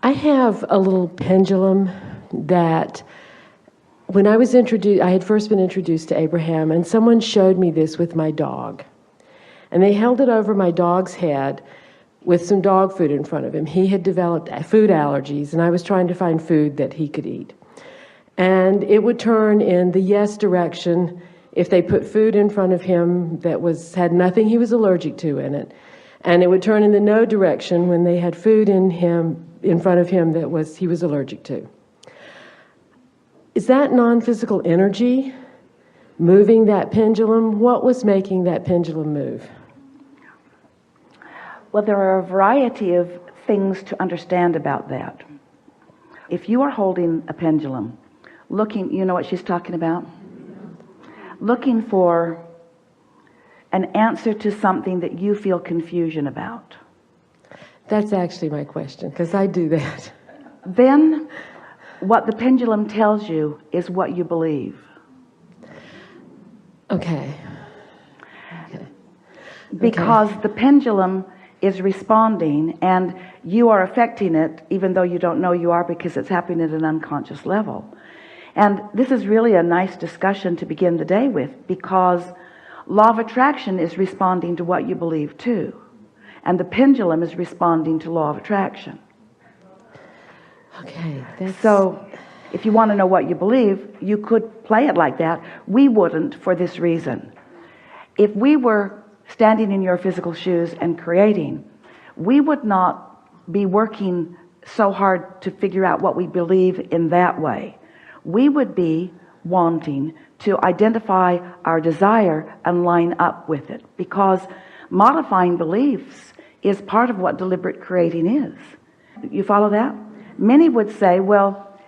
I have a little pendulum that when I was introduced, I had first been introduced to Abraham, and someone showed me this with my dog. And they held it over my dog's head with some dog food in front of him. He had developed food allergies, and I was trying to find food that he could eat. And it would turn in the yes direction if they put food in front of him that had nothing he was allergic to in it. And it would turn in the no direction when they had food in front of him that he was allergic to. Is that non-physical energy moving that pendulum? What was making that pendulum move? Well, there are a variety of things to understand about that. If you are holding a pendulum, looking, you know what she's talking about? Looking for an answer to something that you feel confusion about. That's actually my question, because I do that. Then what the pendulum tells you is what you believe. Okay. Because the pendulum is responding and you are affecting it even though you don't know you are, because it's happening at an unconscious level. And this is really a nice discussion to begin the day with, because law of attraction is responding to what you believe too, and the pendulum is responding to law of attraction. Okay. So if you want to know what you believe, you could play it like that. We wouldn't, for this reason. If we were standing in your physical shoes and creating, we would not be working so hard to figure out what we believe in that way. We would be wanting to identify our desire and line up with it, because modifying beliefs is part of what deliberate creating is. You follow that? Many would say, well,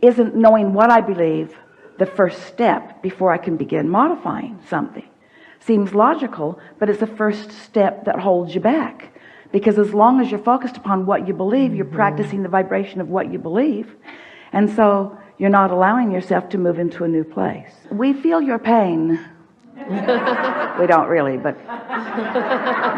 isn't knowing what I believe the first step before I can begin modifying something? Seems logical, but it's the first step that holds you back. Because as long as you're focused upon what you believe, you're practicing the vibration of what you believe. And so you're not allowing yourself to move into a new place. We feel your pain. We don't really, but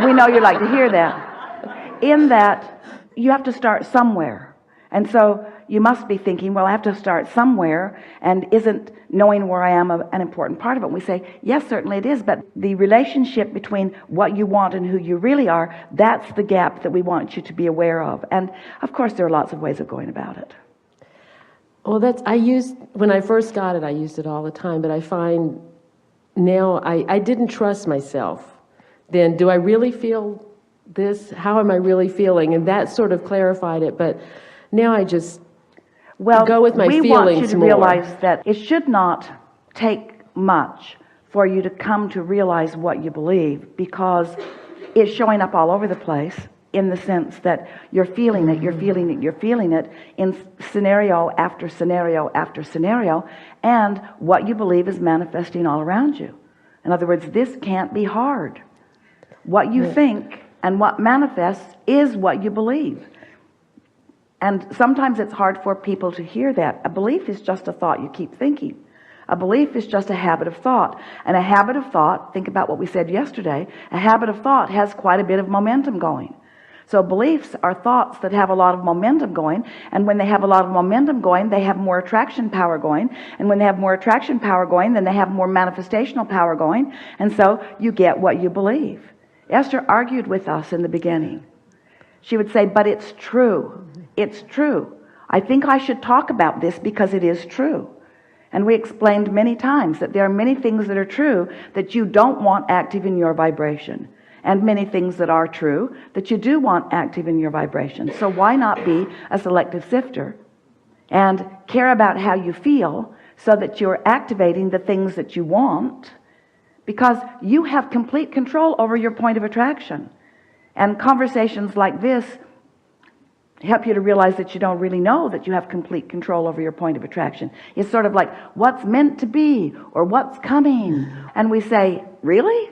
we know you like to hear that. In that, you have to start somewhere. And so you must be thinking, well, I have to start somewhere, and isn't knowing where I am an important part of it? And we say, yes, certainly it is, but the relationship between what you want and who you really are, that's the gap that we want you to be aware of. And of course, there are lots of ways of going about it. Well, when I first got it, I used it all the time, but I find now I didn't trust myself. Then, do I really feel this? How am I really feeling? And that sort of clarified it, but now I just go with my feelings more. We want you to realize that it should not take much for you to come to realize what you believe, because it's showing up all over the place, in the sense that you're feeling it, you're feeling it, you're feeling it in scenario after scenario after scenario, and what you believe is manifesting all around you. In other words, this can't be hard. What you think and what manifests is what you believe. And sometimes it's hard for people to hear that. A belief is just a thought you keep thinking. A belief is just a habit of thought. And a habit of thought, think about what we said yesterday, a habit of thought has quite a bit of momentum going. So beliefs are thoughts that have a lot of momentum going, and when they have a lot of momentum going, they have more attraction power going, and when they have more attraction power going, then they have more manifestational power going, and so you get what you believe. Esther argued with us in the beginning. She would say, but it's true. It's true. I think I should talk about this because it is true. And we explained many times that there are many things that are true that you don't want active in your vibration, and many things that are true that you do want active in your vibration. So why not be a selective sifter and care about how you feel, so that you're activating the things that you want, because you have complete control over your point of attraction. And conversations like this help you to realize that you don't really know that you have complete control over your point of attraction. It's sort of like what's meant to be or what's coming. And we say, really?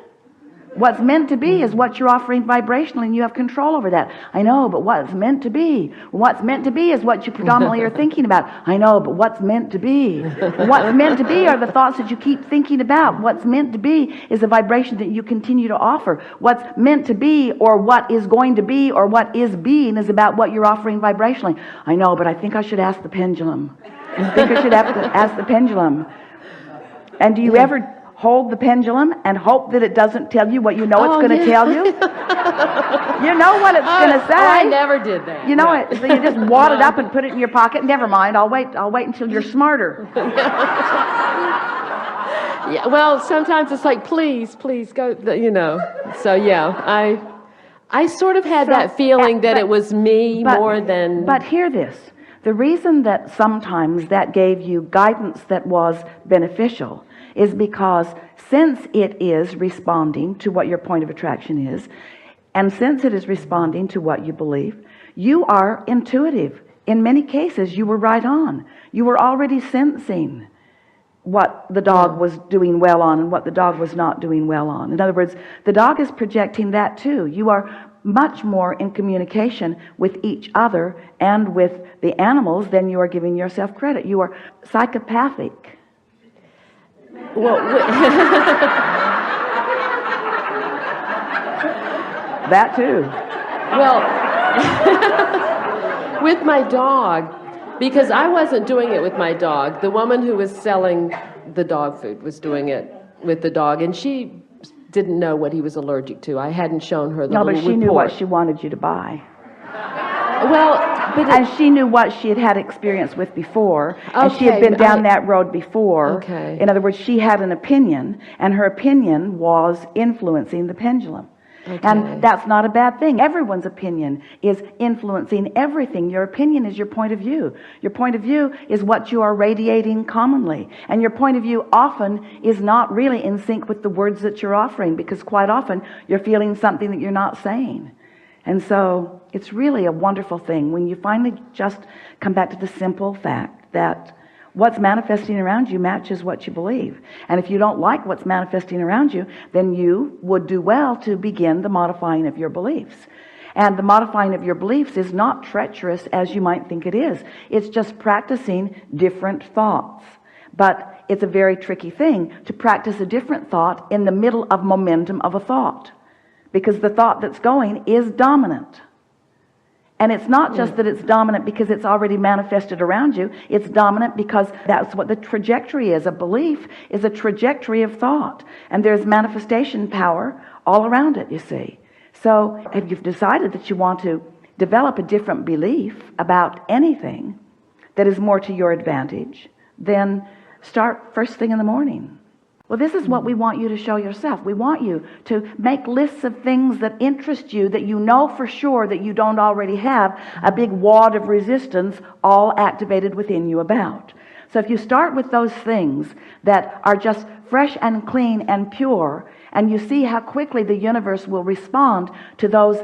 What's meant to be is what you're offering vibrationally, and you have control over that. I know, but what's meant to be? What's meant to be is what you predominantly are thinking about. I know, but what's meant to be? What's meant to be are the thoughts that you keep thinking about. What's meant to be is the vibration that you continue to offer. What's meant to be, or what is going to be, or what is being, is about what you're offering vibrationally. I know, but I think I should ask the pendulum. I think I should have to ask the pendulum. And do you ever hold the pendulum and hope that it doesn't tell you what you know it's going to tell you? You know what it's going to say. I never did that. You know it. So you just wad it up and put it in your pocket. Never mind. I'll wait until you're smarter. Yeah, well, sometimes it's like, please go, you know. So yeah, I sort of had that feeling that it was me more than. But hear this. The reason that sometimes that gave you guidance that was beneficial is because since it is responding to what your point of attraction is, and since it is responding to what you believe, you are intuitive. In many cases, you were right on. You were already sensing what the dog was doing well on and what the dog was not doing well on. In other words, the dog is projecting that too. You are much more in communication with each other and with the animals than you are giving yourself credit. You are psychopathic. Well, that too. Well, with my dog, because I wasn't doing it with my dog. The woman who was selling the dog food was doing it with the dog, and she didn't know what he was allergic to. I hadn't shown her the little report. No, but she knew what she wanted you to buy. Well, and she knew what she had experience with before, and she had been down that road before. Okay. In other words, she had an opinion, and her opinion was influencing the pendulum. Okay. And that's not a bad thing. Everyone's opinion is influencing everything. Your opinion is your point of view. Your point of view is what you are radiating commonly. And your point of view often is not really in sync with the words that you're offering, because quite often you're feeling something that you're not saying. And so it's really a wonderful thing when you finally just come back to the simple fact that what's manifesting around you matches what you believe. And if you don't like what's manifesting around you, then you would do well to begin the modifying of your beliefs. And the modifying of your beliefs is not treacherous as you might think it is. It's just practicing different thoughts. But it's a very tricky thing to practice a different thought in the middle of momentum of a thought, because the thought that's going is dominant. And it's not just that it's dominant because it's already manifested around you. It's dominant because that's what the trajectory is. A belief is a trajectory of thought. And there's manifestation power all around it, you see. So if you've decided that you want to develop a different belief about anything that is more to your advantage, then start first thing in the morning. Well, this is what we want you to show yourself. We want you to make lists of things that interest you, that you know for sure that you don't already have a big wad of resistance all activated within you about. So if you start with those things that are just fresh and clean and pure, and you see how quickly the universe will respond to those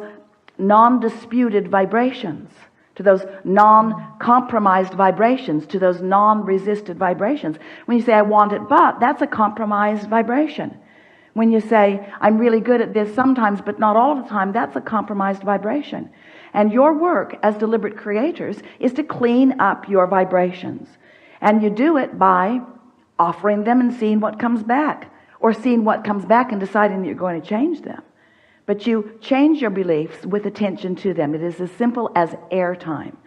non-disputed vibrations, to those non-compromised vibrations, to those non-resisted vibrations. When you say, I want it, but that's a compromised vibration. When you say, I'm really good at this sometimes, but not all of the time, that's a compromised vibration. And your work as deliberate creators is to clean up your vibrations. And you do it by offering them and seeing what comes back, or seeing what comes back and deciding that you're going to change them. But you change your beliefs with attention to them. It is as simple as airtime.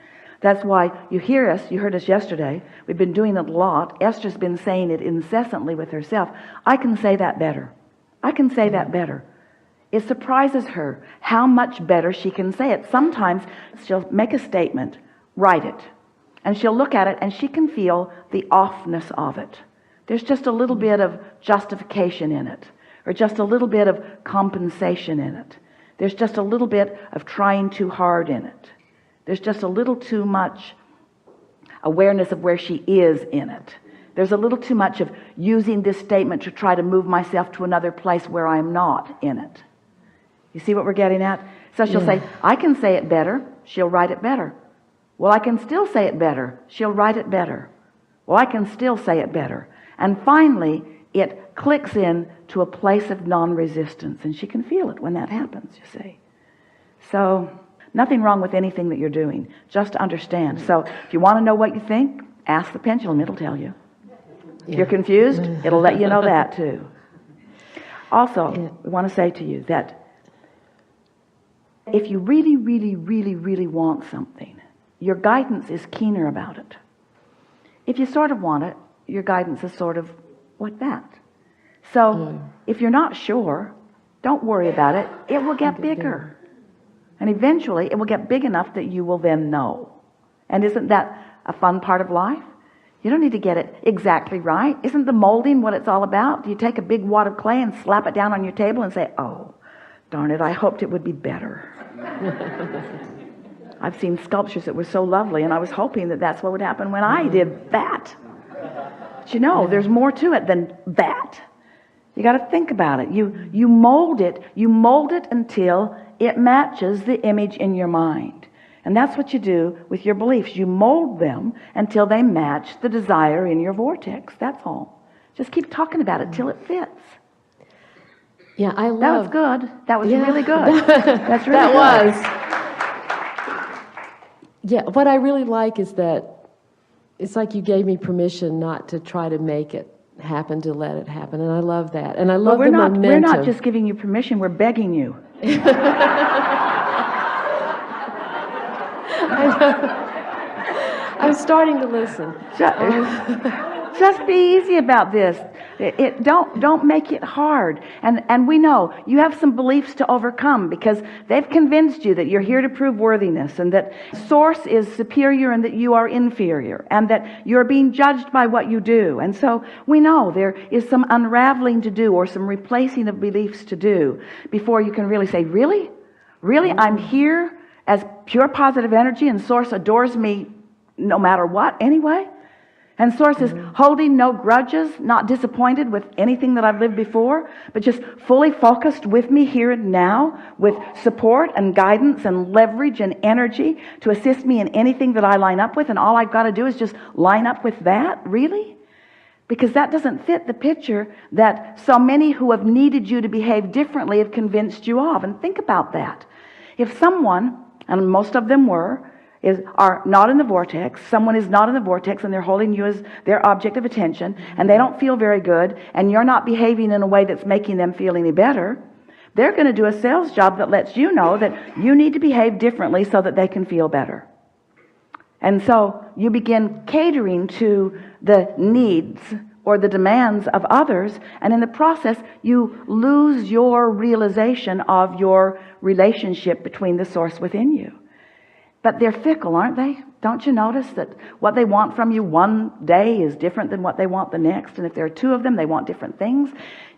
That's why you hear us, you heard us yesterday. We've been doing it a lot. Esther's been saying it incessantly with herself. I can say that better. I can say that better. It surprises her how much better she can say it. Sometimes she'll make a statement, write it, and she'll look at it and she can feel the offness of it. There's just a little bit of justification in it, or just a little bit of compensation in it. There's just a little bit of trying too hard in it. There's just a little too much awareness of where she is in it. There's a little too much of using this statement to try to move myself to another place where I'm not in it. You see what we're getting at? So she'll say, I can say it better. She'll write it better. Well, I can still say it better. She'll write it better. Well, I can still say it better. And finally, it clicks in to a place of non-resistance, and she can feel it when that happens, you see. So nothing wrong with anything that you're doing, just to understand. So if you want to know what you think, ask the pendulum, it'll tell you. If you're confused, it'll let you know that too. Also, we want to say to you that if you really, really, really, really want something, your guidance is keener about it. If you sort of want it, your guidance is sort of like that. So if you're not sure, don't worry about it. It will get bigger. And eventually it will get big enough that you will then know. And isn't that a fun part of life? You don't need to get it exactly right. Isn't the molding what it's all about? Do you take a big wad of clay and slap it down on your table and say, oh, darn it, I hoped it would be better. I've seen sculptures that were so lovely, and I was hoping that that's what would happen when I did that. But you know, there's more to it than that. You got to think about it. You mold it. You mold it until it matches the image in your mind. And that's what you do with your beliefs. You mold them until they match the desire in your vortex. That's all. Just keep talking about it till it fits. Yeah, I love... That was good. That was really good. That's really that good. Was. Yeah, what I really like is that it's like you gave me permission not to try to make it happen, to let it happen. And I love that. And I love the momentum. We're not just giving you permission, we're begging you. I'm starting to listen. Just be easy about this. Don't make it hard. And we know you have some beliefs to overcome because they've convinced you that you're here to prove worthiness and that Source is superior and that you are inferior and that you're being judged by what you do. And so we know there is some unraveling to do or some replacing of beliefs to do before you can really say, really? Really? I'm here as pure positive energy and Source adores me no matter what anyway? And Source is holding no grudges, not disappointed with anything that I've lived before, but just fully focused with me here and now with support and guidance and leverage and energy to assist me in anything that I line up with. And all I've got to do is just line up with that? Really? Because that doesn't fit the picture that so many who have needed you to behave differently have convinced you of. And think about that. If someone, and most of them are not in the vortex, someone is not in the vortex and they're holding you as their object of attention and they don't feel very good and you're not behaving in a way that's making them feel any better, they're going to do a sales job that lets you know that you need to behave differently so that they can feel better. And so you begin catering to the needs or the demands of others, and in the process you lose your realization of your relationship between the Source within you. But they're fickle, aren't they? Don't you notice that what they want from you one day is different than what they want the next? And if there are two of them, they want different things.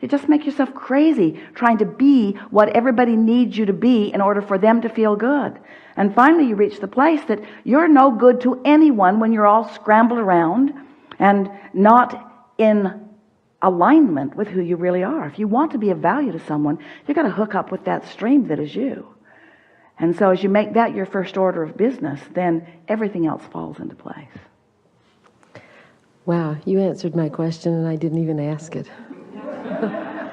You just make yourself crazy trying to be what everybody needs you to be in order for them to feel good. And finally you reach the place that you're no good to anyone when you're all scrambled around and not in alignment with who you really are. If you want to be of value to someone, you've got to hook up with that stream that is you. And so as you make that your first order of business, then everything else falls into place. Wow, you answered my question and I didn't even ask it.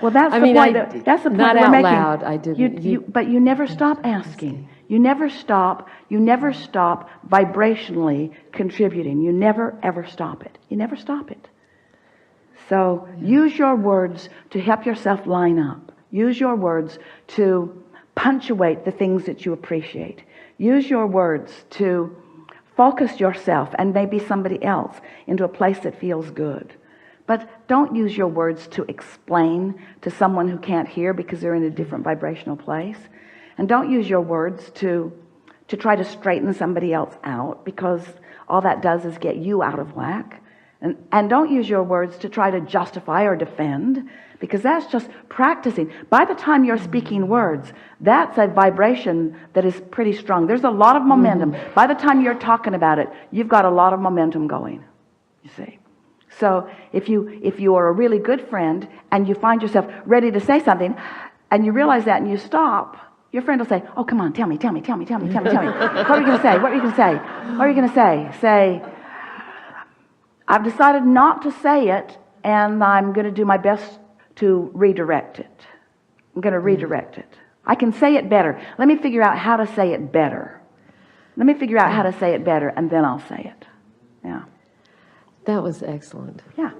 Well, that's the point. That's the point not we're out making. loud. I didn't. But you never stop asking. You never stop. You never stop vibrationally contributing. You never ever stop it. You never stop it. So use your words to help yourself line up. Use your words to punctuate the things that you appreciate. Use your words to focus yourself and maybe somebody else into a place that feels good. But don't use your words to explain to someone who can't hear because they're in a different vibrational place. And don't use your words to try to straighten somebody else out because all that does is get you out of whack. And don't use your words to try to justify or defend because that's just practicing. By the time you're speaking words, that's a vibration that is pretty strong. There's a lot of momentum. By the time you're talking about it, you've got a lot of momentum going, you see. So if you are a really good friend and you find yourself ready to say something and you realize that and you stop, your friend will say, oh, come on, tell me. What are you going to say? What are you going to say? Say, I've decided not to say it and I'm going to do my best to redirect it. I'm going to redirect it. I can say it better. Let me figure out how to say it better. Let me figure out how to say it better, and then I'll say it. Yeah. That was excellent. Yeah.